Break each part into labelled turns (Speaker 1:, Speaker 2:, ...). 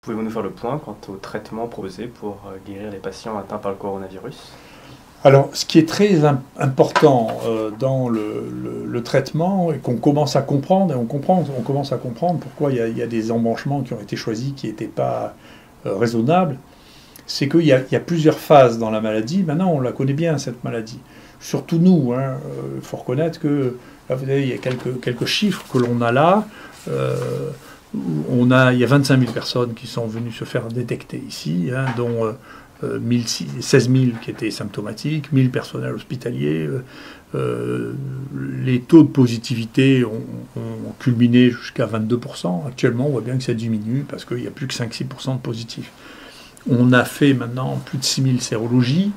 Speaker 1: Pouvez-vous nous faire le point quant au traitement proposé pour guérir les patients atteints par le coronavirus?
Speaker 2: Alors, ce qui est très important dans le traitement, et qu'on commence à comprendre, et on commence à comprendre pourquoi il y a des embranchements qui ont été choisis qui n'étaient pas raisonnables, c'est qu'il y a plusieurs phases dans la maladie. Maintenant, on la connaît bien, cette maladie. Surtout nous, il faut reconnaître que, là, vous voyez, il y a quelques chiffres que l'on a là. Il y a 25 000 personnes qui sont venues se faire détecter ici, dont 16 000 qui étaient symptomatiques, 1000 personnels hospitaliers. Les taux de positivité ont culminé jusqu'à 22%. Actuellement, on voit bien que ça diminue parce qu'il n'y a plus que 5-6% de positifs. On a fait maintenant plus de 6000 sérologies.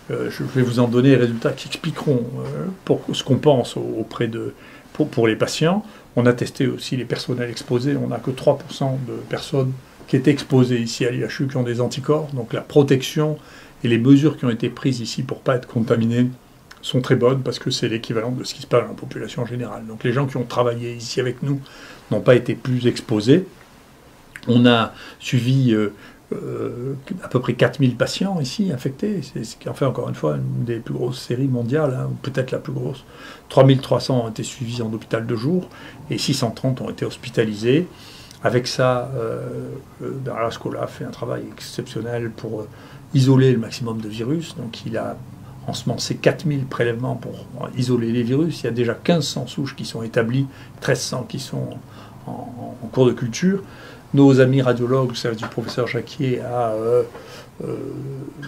Speaker 2: Je vais vous en donner les résultats qui expliqueront pour ce qu'on pense pour les patients. On a testé aussi les personnels exposés. On n'a que 3% de personnes qui étaient exposées ici à l'IHU qui ont des anticorps. Donc la protection et les mesures qui ont été prises ici pour ne pas être contaminés sont très bonnes parce que c'est l'équivalent de ce qui se passe dans la population générale. Donc les gens qui ont travaillé ici avec nous n'ont pas été plus exposés. On a suivi à peu près 4000 patients ici infectés. C'est ce qui en fait encore une fois une des plus grosses séries mondiales, ou peut-être la plus grosse. 3300 ont été suivis en hôpital de jour et 630 ont été hospitalisés. Avec ça, Bernard Lascola a fait un travail exceptionnel pour isoler le maximum de virus. Donc il a ensemencé 4000 prélèvements pour isoler les virus. Il y a déjà 1500 souches qui sont établies, 1300 qui sont en cours de culture. Nos amis radiologues, le service du professeur Jacquier,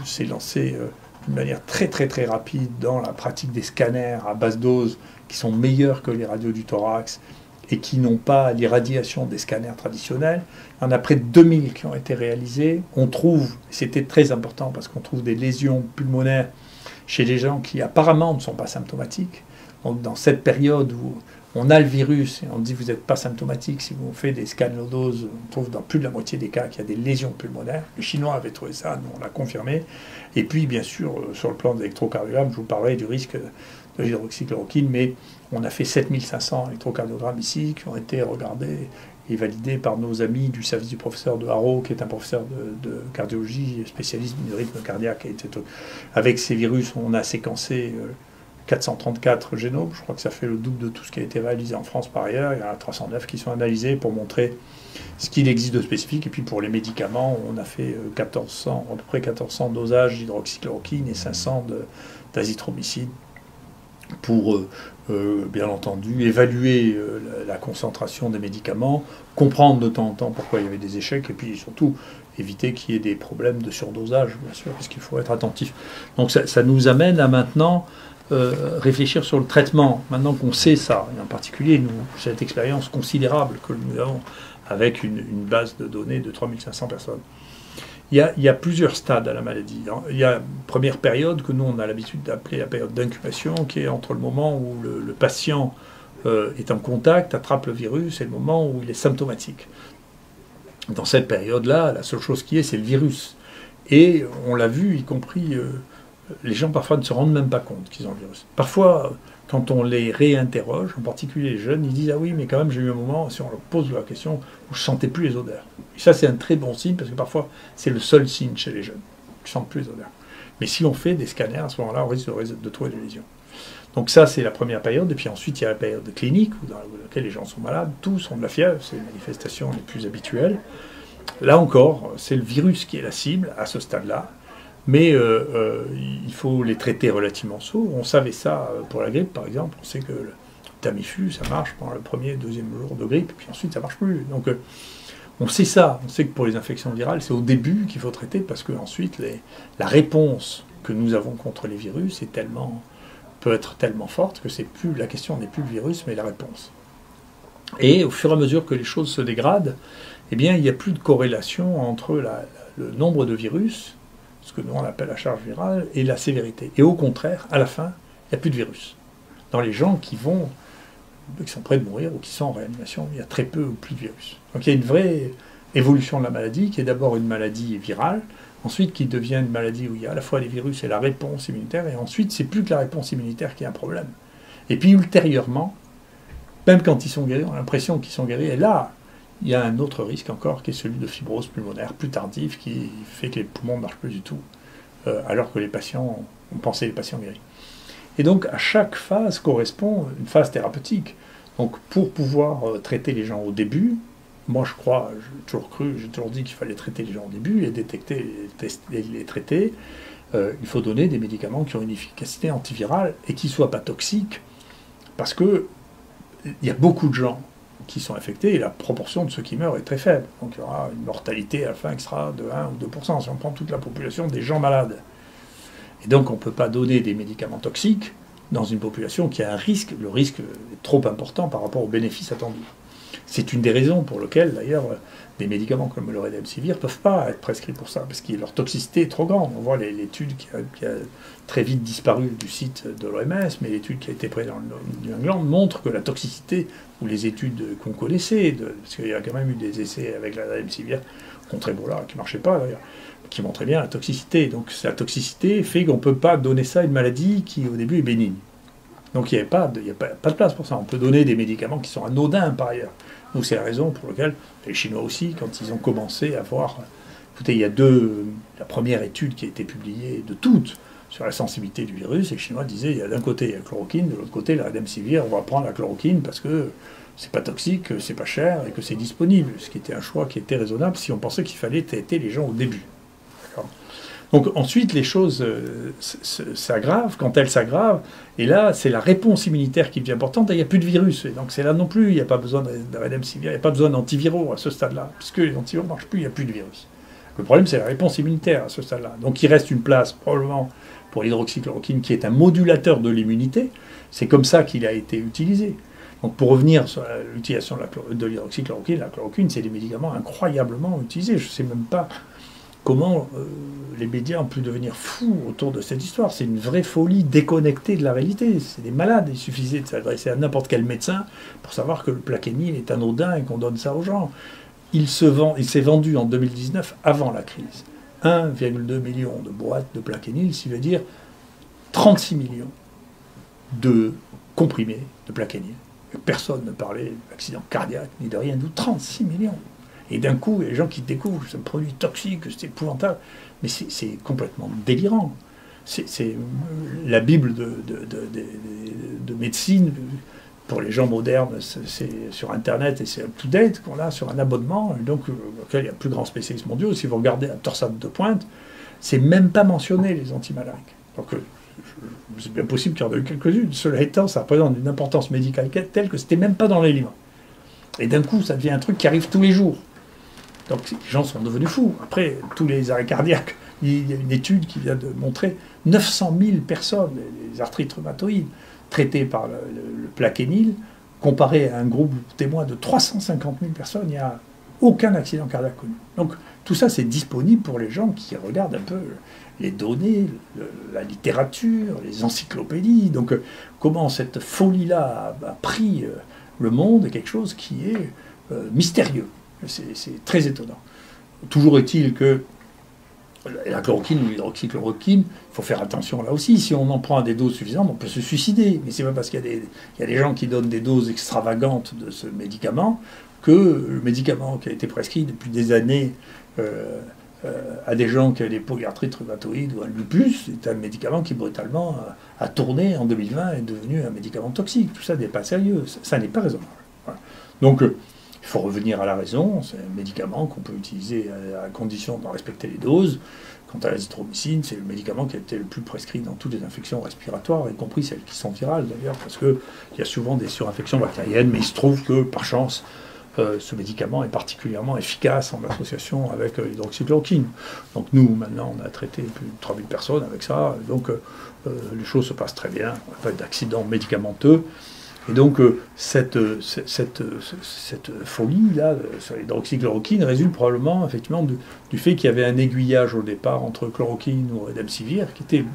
Speaker 2: s'est lancé d'une manière très très très rapide dans la pratique des scanners à basse dose qui sont meilleurs que les radios du thorax et qui n'ont pas l'irradiation des scanners traditionnels. Il y en a près de 2000 qui ont été réalisés. On trouve, c'était très important parce qu'on trouve des lésions pulmonaires chez les gens qui apparemment ne sont pas symptomatiques. Donc dans cette période où on a le virus et on dit vous n'êtes pas symptomatique, si vous faites des scans low dose, on trouve dans plus de la moitié des cas qu'il y a des lésions pulmonaires. Les Chinois avaient trouvé ça, nous on l'a confirmé. Et puis bien sûr, sur le plan de l'électrocardiogramme, je vous parlais du risque de l'hydroxychloroquine, mais on a fait 7500 électrocardiogrammes ici qui ont été regardés et validés par nos amis du service du professeur de Haro, qui est un professeur de cardiologie, spécialiste du rythme cardiaque. Avec ces virus, on a séquencé 434 génomes, je crois que ça fait le double de tout ce qui a été réalisé en France par ailleurs. Il y en a 309 qui sont analysés pour montrer ce qu'il existe de spécifique. Et puis pour les médicaments, on a fait à peu près 1400 dosages d'hydroxychloroquine et 500 d'azithromycine pour, bien entendu, évaluer la concentration des médicaments, comprendre de temps en temps pourquoi il y avait des échecs, et puis surtout éviter qu'il y ait des problèmes de surdosage, bien sûr, parce qu'il faut être attentif. Donc ça nous amène à maintenant réfléchir sur le traitement. Maintenant qu'on sait ça, et en particulier nous, cette expérience considérable que nous avons avec une base de données de 3500 personnes, il y a plusieurs stades à la maladie. Il y a une première période que nous, on a l'habitude d'appeler la période d'incubation, qui est entre le moment où le patient est en contact, attrape le virus, et le moment où il est symptomatique. Dans cette période-là, la seule chose qui est, c'est le virus. Et on l'a vu, y compris, les gens parfois ne se rendent même pas compte qu'ils ont le virus. Parfois, quand on les réinterroge, en particulier les jeunes, ils disent « Ah oui, mais quand même, j'ai eu un moment, si on leur pose la question, où je ne sentais plus les odeurs. » Et ça, c'est un très bon signe, parce que parfois, c'est le seul signe chez les jeunes, qui ne sentent plus les odeurs. Mais si on fait des scanners, à ce moment-là, on risque de trouver des lésions. Donc ça, c'est la première période. Et puis ensuite, il y a la période clinique, dans laquelle les gens sont malades, tous ont de la fièvre, c'est les manifestations les plus habituelles. Là encore, c'est le virus qui est la cible, à ce stade-là. Mais il faut les traiter relativement tôt. On savait ça pour la grippe, par exemple. On sait que le Tamiflu, ça marche pendant le premier, deuxième jour de grippe, puis ensuite, ça ne marche plus. Donc, on sait ça. On sait que pour les infections virales, c'est au début qu'il faut traiter, parce qu'ensuite, la réponse que nous avons contre les virus peut être tellement forte que la question n'est plus le virus, mais la réponse. Et au fur et à mesure que les choses se dégradent, eh bien, il n'y a plus de corrélation entre le nombre de virus, ce que nous on appelle la charge virale, et la sévérité. Et au contraire, à la fin, il n'y a plus de virus. Dans les gens qui sont près de mourir ou qui sont en réanimation, il y a très peu ou plus de virus. Donc il y a une vraie évolution de la maladie, qui est d'abord une maladie virale, ensuite qui devient une maladie où il y a à la fois les virus et la réponse immunitaire, et ensuite c'est plus que la réponse immunitaire qui est un problème. Et puis ultérieurement, même quand ils sont guéris, on a l'impression qu'ils sont guéris, et là, il y a un autre risque encore qui est celui de fibrose pulmonaire plus tardive qui fait que les poumons ne marchent plus du tout, alors que on pensait les patients guéris. Et donc à chaque phase correspond une phase thérapeutique. Donc pour pouvoir traiter les gens au début, moi je crois, j'ai toujours dit qu'il fallait traiter les gens au début, les détecter, les traiter. Il faut donner des médicaments qui ont une efficacité antivirale et qui ne soient pas toxiques, parce qu'il y a beaucoup de gens qui sont infectés et la proportion de ceux qui meurent est très faible. Donc il y aura une mortalité à la fin qui sera de 1 ou 2% si on prend toute la population des gens malades. Et donc on ne peut pas donner des médicaments toxiques dans une population qui a un risque. Le risque est trop important par rapport aux bénéfices attendus. C'est une des raisons pour lesquelles, d'ailleurs, des médicaments comme le Redemsivir ne peuvent pas être prescrits pour ça, parce que leur toxicité est trop grande. On voit l'étude qui a très vite disparu du site de l'OMS, mais l'étude qui a été prise dans le New England montre que la toxicité, ou les études qu'on connaissait, parce qu'il y a quand même eu des essais avec la Redemsivir contre Ebola, qui ne marchaient pas d'ailleurs, qui montraient bien la toxicité. Donc la toxicité fait qu'on ne peut pas donner ça à une maladie qui au début est bénigne. Donc il n'y a pas de place pour ça. On peut donner des médicaments qui sont anodins par ailleurs. Donc c'est la raison pour laquelle les Chinois aussi, quand ils ont commencé à voir... Écoutez, il y a la première étude qui a été publiée de toutes sur la sensibilité du virus, et les Chinois disaient, il y a d'un côté il y a la chloroquine, de l'autre côté la Redemsivir, on va prendre la chloroquine parce que c'est pas toxique, c'est pas cher et que c'est disponible. Ce qui était un choix qui était raisonnable si on pensait qu'il fallait traiter les gens au début. Donc ensuite, les choses s'aggravent. Quand elles s'aggravent, et là, c'est la réponse immunitaire qui devient importante, et il n'y a plus de virus. Et donc c'est là non plus, il n'y a pas besoin de Redemsivir, il n'y a pas besoin d'antiviraux à ce stade-là, puisque les antiviraux ne marchent plus, il n'y a plus de virus. Le problème, c'est la réponse immunitaire à ce stade-là. Donc il reste une place, probablement, pour l'hydroxychloroquine, qui est un modulateur de l'immunité. C'est comme ça qu'il a été utilisé. Donc pour revenir sur l'utilisation de l'hydroxychloroquine, la chloroquine, c'est des médicaments incroyablement utilisés. Je ne sais même pas comment les médias ont pu devenir fous autour de cette histoire. C'est une vraie folie déconnectée de la réalité. C'est des malades. Il suffisait de s'adresser à n'importe quel médecin pour savoir que le Plaquenil est anodin et qu'on donne ça aux gens. Il s'est vendu en 2019, avant la crise, 1,2 million de boîtes de Plaquenil, ce qui veut dire 36 millions de comprimés de Plaquenil. Personne ne parlait d'accident cardiaque ni de rien, d'où 36 millions. Et d'un coup, il y a les gens qui découvrent que c'est un produit toxique, que c'est épouvantable. Mais c'est complètement délirant. C'est la Bible de médecine. Pour les gens modernes, c'est sur Internet et c'est up-to-date qu'on a sur un abonnement, donc auquel il y a plus grands spécialistes mondiaux. Si vous regardez à torsade de pointe, c'est même pas mentionné les antimalariques. Donc c'est bien possible qu'il y en ait eu quelques-unes. Cela étant, ça représente une importance médicale telle que c'était même pas dans les livres. Et d'un coup, ça devient un truc qui arrive tous les jours. Donc les gens sont devenus fous. Après, tous les arrêts cardiaques, il y a une étude qui vient de montrer 900 000 personnes, les arthrites rhumatoïdes, traitées par le Plaquenil, comparé à un groupe témoin de 350 000 personnes, il n'y a aucun accident cardiaque connu. Donc tout ça, c'est disponible pour les gens qui regardent un peu les données, la littérature, les encyclopédies. Donc comment cette folie-là a pris le monde est quelque chose qui est mystérieux. C'est très étonnant. Toujours est-il que la chloroquine ou l'hydroxychloroquine, il faut faire attention là aussi. Si on en prend à des doses suffisantes, on peut se suicider. Mais c'est pas parce qu'il y a des gens qui donnent des doses extravagantes de ce médicament que le médicament qui a été prescrit depuis des années à des gens qui ont des polyarthrites rhumatoïdes ou un lupus, c'est un médicament qui brutalement a tourné en 2020 et est devenu un médicament toxique. Tout ça n'est pas sérieux. Ça n'est pas raisonnable. Voilà. Donc il faut revenir à la raison, c'est un médicament qu'on peut utiliser à condition de respecter les doses. Quant à l'azithromycine, c'est le médicament qui a été le plus prescrit dans toutes les infections respiratoires, y compris celles qui sont virales d'ailleurs, parce qu'il y a souvent des surinfections bactériennes, mais il se trouve que, par chance, ce médicament est particulièrement efficace en association avec l'hydroxychloroquine. Donc nous, maintenant, on a traité plus de 3000 personnes avec ça, donc les choses se passent très bien, on n'a pas d'accident médicamenteux. Et donc, cette folie-là sur l'hydroxychloroquine résulte probablement effectivement du fait qu'il y avait un aiguillage au départ entre chloroquine ou Redemsivir, qui étaient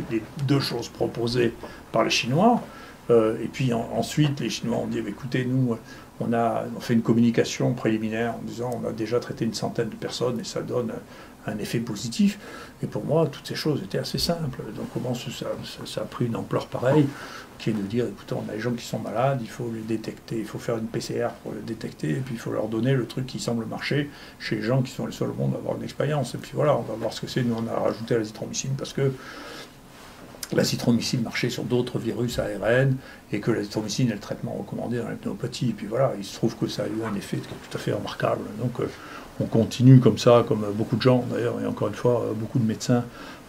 Speaker 2: les deux choses proposées par les Chinois. Et puis ensuite, les Chinois ont dit écoutez, nous, on fait une communication préliminaire en disant on a déjà traité une centaine de personnes et ça donne un effet positif. Et pour moi, toutes ces choses étaent assez simples. Donc comment ça a pris une ampleur pareille, qui est de dire, écoutez, on a des gens qui sont malades, il faut les détecter, il faut faire une PCR pour les détecter, et puis il faut leur donner le truc qui semble marcher chez les gens qui sont les seuls au monde à avoir une expérience. Et puis voilà, on va voir ce que c'est. Nous, on a rajouté l'azithromycine parce que l'azithromycine marchait sur d'autres virus ARN et que l'azithromycine est le traitement recommandé dans la pneumopathie. Et puis voilà, il se trouve que ça a eu un effet tout à fait remarquable. Donc on continue comme ça, comme beaucoup de gens d'ailleurs, et encore une fois, beaucoup de médecins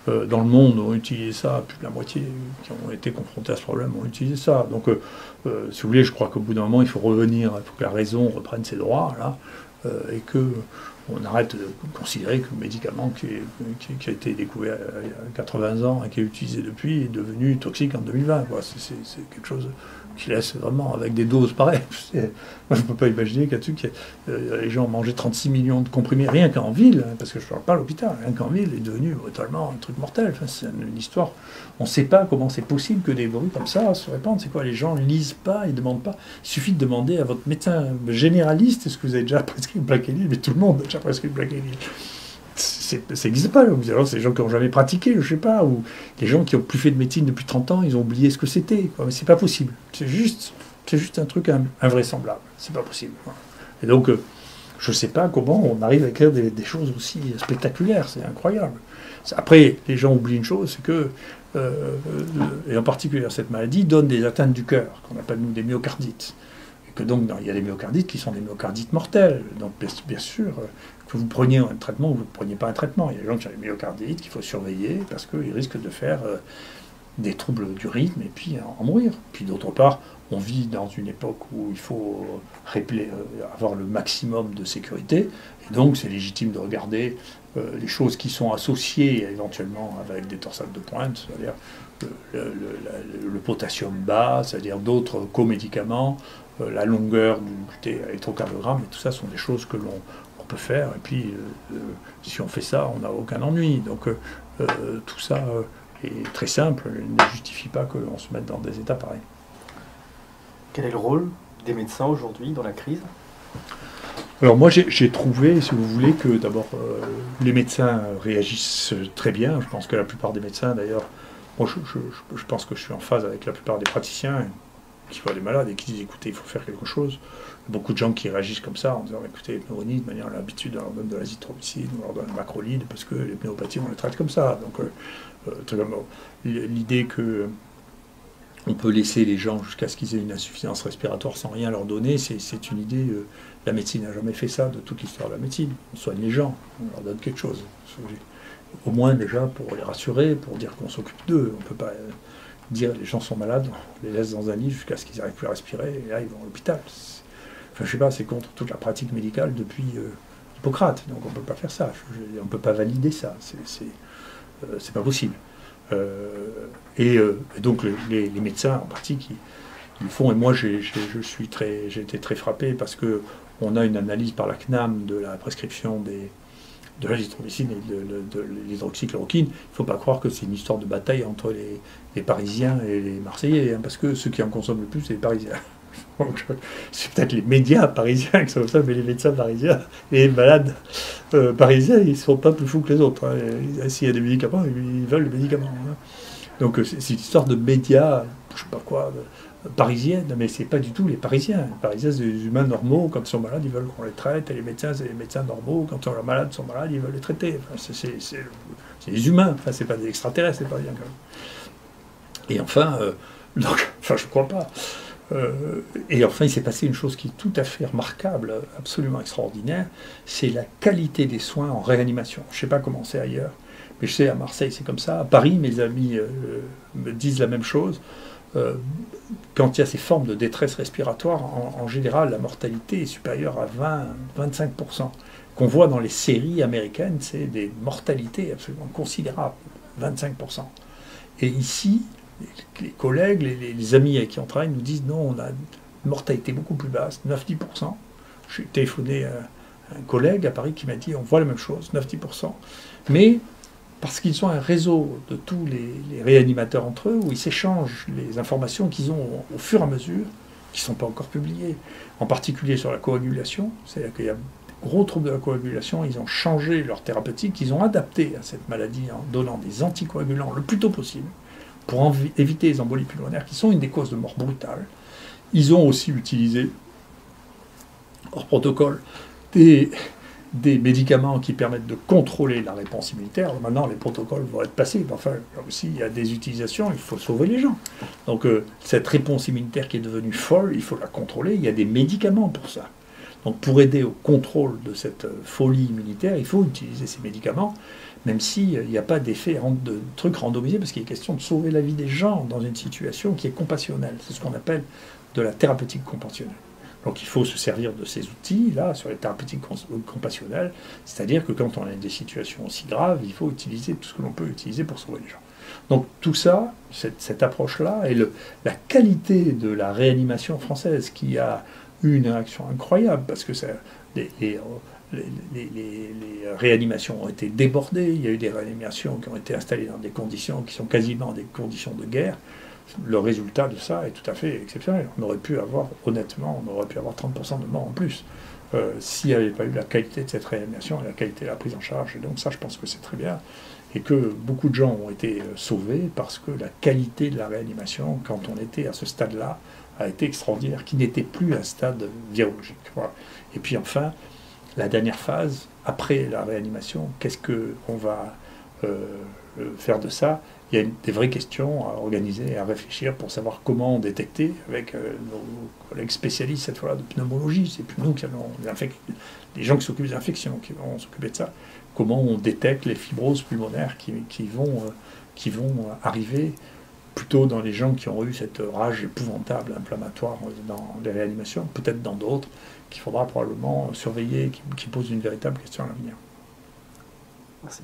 Speaker 2: dans le monde ont utilisé ça, plus de la moitié qui ont été confrontés à ce problème ont utilisé ça. Donc si vous voulez, je crois qu'au bout d'un moment, il faut revenir, il faut que la raison reprenne ses droits, là, et que on arrête de considérer que le médicament qui a été découvert il y a 80 ans et qui est utilisé depuis est devenu toxique en 2020. C'est quelque chose qui laisse vraiment avec des doses pareilles. Moi, je ne peux pas imaginer qu'à dessus les gens ont mangé 36 millions de comprimés rien qu'en ville, parce que je ne parle pas à l'hôpital, rien qu'en ville est devenu brutalement un truc mortel. Enfin, c'est une histoire. On ne sait pas comment c'est possible que des bruits comme ça se répandent. C'est quoi? Les gens ne lisent pas, ils ne demandent pas. Il suffit de demander à votre médecin généraliste est-ce que vous avez déjà prescrit le Plaquenil? Mais tout le monde a déjà prescrit le Plaquenil. Ça n'existe pas. Alors, c'est les gens qui n'ont jamais pratiqué, je ne sais pas, ou les gens qui n'ont plus fait de médecine depuis 30 ans, ils ont oublié ce que c'était. Mais c'est pas possible. C'est juste un truc invraisemblable. C'est pas possible. Et donc, je ne sais pas comment on arrive à écrire des choses aussi spectaculaires. C'est incroyable. Après, les gens oublient une chose, c'est que, et en particulier cette maladie, donne des atteintes du cœur, qu'on appelle nous des myocardites. Et que donc, il y a des myocardites qui sont des myocardites mortels. Donc, bien sûr, que vous preniez un traitement ou vous ne preniez pas un traitement. Il y a des gens qui ont des myocardites qu'il faut surveiller parce qu'ils risquent de faire des troubles du rythme et puis en mourir. Puis d'autre part, on vit dans une époque où il faut avoir le maximum de sécurité. Et donc, c'est légitime de regarder les choses qui sont associées éventuellement avec des torsades de pointe, c'est-à-dire le potassium bas, c'est-à-dire d'autres comédicaments, la longueur du électrocardiogramme, et tout ça sont des choses que l'on peut faire. Et puis, si on fait ça, on n'a aucun ennui. Donc, tout ça est très simple. Il ne justifie pas que l'on se mette dans des états pareils.
Speaker 1: Quel est le rôle des médecins aujourd'hui dans la crise?
Speaker 2: Alors moi, j'ai trouvé, si vous voulez, que d'abord, les médecins réagissent très bien. Je pense que la plupart des médecins, d'ailleurs, moi, je pense que je suis en phase avec la plupart des praticiens qui voient des malades et qui disent, écoutez, il faut faire quelque chose. Il y a beaucoup de gens qui réagissent comme ça, en disant, écoutez, les pneumonies, de manière, on a l'habitude, on leur donne de l'azithromycine, on leur donne le macrolide, parce que les pnéumopathies, on les traite comme ça. Donc, l'idée que on peut laisser les gens jusqu'à ce qu'ils aient une insuffisance respiratoire sans rien leur donner, c'est une idée. La médecine n'a jamais fait ça de toute l'histoire de la médecine. On soigne les gens, on leur donne quelque chose. Au moins déjà pour les rassurer, pour dire qu'on s'occupe d'eux. On ne peut pas dire les gens sont malades, on les laisse dans un lit jusqu'à ce qu'ils n'arrivent plus à respirer, et là ils vont à l'hôpital. Enfin, je sais pas, c'est contre toute la pratique médicale depuis Hippocrate, donc on ne peut pas faire ça. On ne peut pas valider ça. C'est pas possible. Et donc les médecins en partie qui le font, et moi j'ai été très frappé parce que on a une analyse par la CNAM de la prescription de l'azithromycine et de l'hydroxychloroquine. Il ne faut pas croire que c'est une histoire de bataille entre les Parisiens et les Marseillais, hein, parce que ceux qui en consomment le plus, c'est les Parisiens. Donc, c'est peut-être les médias parisiens qui sont comme ça, mais les médecins parisiens, les malades parisiens, ils ne sont pas plus fous que les autres. Hein. S'il y a des médicaments, ils veulent les médicaments. Hein. Donc c'est une histoire de médias, je ne sais pas quoi, parisienne, mais c'est pas du tout les Parisiens. Les Parisiens, c'est des humains normaux. Quand ils sont malades, ils veulent qu'on les traite. Et les médecins, c'est les médecins normaux. Quand leurs malades sont malades, ils veulent les traiter. Enfin, c'est des humains. Enfin, c'est pas des extraterrestres, les Parisiens, quand même. Et enfin, je ne crois pas. Et enfin, il s'est passé une chose qui est tout à fait remarquable, absolument extraordinaire, c'est la qualité des soins en réanimation. Je ne sais pas comment c'est ailleurs, mais je sais à Marseille c'est comme ça. À Paris, mes amis me disent la même chose. Quand il y a ces formes de détresse respiratoire, en général, la mortalité est supérieure à 20-25%. Qu'on voit dans les séries américaines, c'est des mortalités absolument considérables, 25%. Et ici, les collègues, les amis avec qui on travaille nous disent non, on a une mortalité beaucoup plus basse, 9-10%. J'ai téléphoné à un collègue à Paris qui m'a dit on voit la même chose, 9-10%. Mais parce qu'ils ont un réseau de tous les réanimateurs entre eux, où ils s'échangent les informations qu'ils ont au fur et à mesure, qui ne sont pas encore publiées, en particulier sur la coagulation. C'est-à-dire qu'il y a gros troubles de la coagulation, ils ont changé leur thérapeutique, ils ont adapté à cette maladie en donnant des anticoagulants le plus tôt possible pour éviter les embolies pulmonaires qui sont une des causes de mort brutale. Ils ont aussi utilisé, hors protocole, des médicaments qui permettent de contrôler la réponse immunitaire. Alors maintenant, les protocoles vont être passés. Enfin, là aussi, il y a des utilisations, il faut sauver les gens. Donc, cette réponse immunitaire qui est devenue folle, il faut la contrôler. Il y a des médicaments pour ça. Donc, pour aider au contrôle de cette folie immunitaire, il faut utiliser ces médicaments, même s'il n'y a pas d'effet de trucs randomisés, parce qu'il est question de sauver la vie des gens dans une situation qui est compassionnelle. C'est ce qu'on appelle de la thérapeutique compassionnelle. Donc il faut se servir de ces outils-là sur les thérapeutiques compassionnelles, c'est-à-dire que quand on a des situations aussi graves, il faut utiliser tout ce que l'on peut utiliser pour sauver les gens. Donc tout ça, cette approche-là, et la qualité de la réanimation française qui a eu une réaction incroyable, parce que les réanimations ont été débordées, il y a eu des réanimations qui ont été installées dans des conditions qui sont quasiment des conditions de guerre. Le résultat de ça est tout à fait exceptionnel. On aurait pu avoir, honnêtement, 30% de morts en plus s'il n'y avait pas eu la qualité de cette réanimation et la qualité de la prise en charge. Et donc ça, je pense que c'est très bien. Et que beaucoup de gens ont été sauvés parce que la qualité de la réanimation, quand on était à ce stade-là, a été extraordinaire, qui n'était plus un stade virologique. Voilà. Et puis enfin, la dernière phase, après la réanimation, qu'est-ce qu'on va faire de ça? Il y a des vraies questions à organiser et à réfléchir pour savoir comment détecter avec nos collègues spécialistes, cette fois-là, de pneumologie. C'est plus nous qui allons, les gens qui s'occupent des infections qui vont s'occuper de ça. Comment on détecte les fibroses pulmonaires qui vont arriver plutôt dans les gens qui ont eu cette rage épouvantable, inflammatoire dans les réanimations, peut-être dans d'autres, qu'il faudra probablement surveiller, qui posent une véritable question à l'avenir.
Speaker 1: Merci.